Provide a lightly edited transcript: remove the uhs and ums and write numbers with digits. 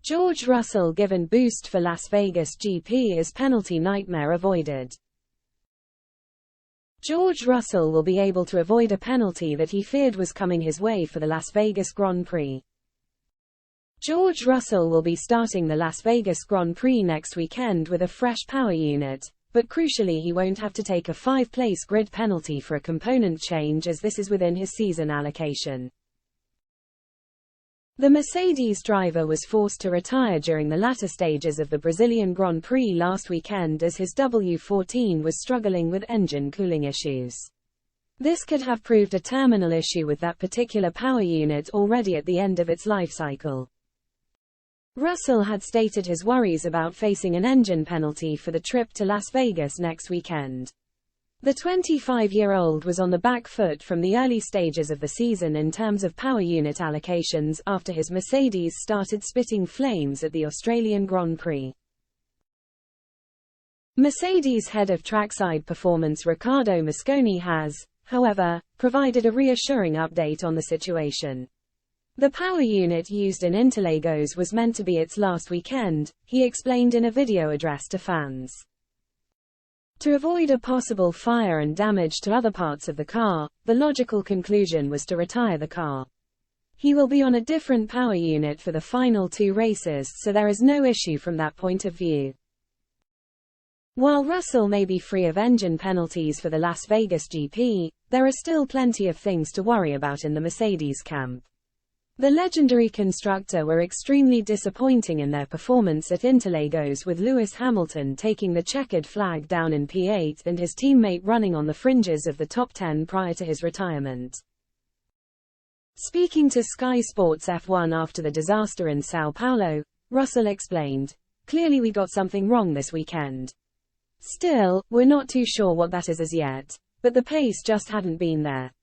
George Russell given boost for Las Vegas GP as penalty nightmare avoided. George Russell will be able to avoid a penalty that he feared was coming his way for the Las Vegas Grand Prix. George Russell will be starting the Las Vegas Grand Prix next weekend with a fresh power unit, but crucially he won't have to take a 5-place grid penalty for a component change as this is within his season allocation. The Mercedes driver was forced to retire during the latter stages of the Brazilian Grand Prix last weekend as his W14 was struggling with engine cooling issues. This could have proved a terminal issue with that particular power unit already at the end of its life cycle. Russell had stated his worries about facing an engine penalty for the trip to Las Vegas next weekend. The 25-year-old was on the back foot from the early stages of the season in terms of power unit allocations after his Mercedes started spitting flames at the Australian Grand Prix. Mercedes head of trackside performance Riccardo Mosconi has, however, provided a reassuring update on the situation. The power unit used in Interlagos was meant to be its last weekend, he explained in a video address to fans. To avoid a possible fire and damage to other parts of the car, the logical conclusion was to retire the car. He will be on a different power unit for the final 2 races, so there is no issue from that point of view. While Russell may be free of engine penalties for the Las Vegas GP, there are still plenty of things to worry about in the Mercedes camp. The legendary constructor were extremely disappointing in their performance at Interlagos, with Lewis Hamilton taking the checkered flag down in P8 and his teammate running on the fringes of the top 10 prior to his retirement. Speaking to Sky Sports F1 after the disaster in Sao Paulo, Russell explained, "Clearly we got something wrong this weekend. Still, we're not too sure what that is as yet, but the pace just hadn't been there."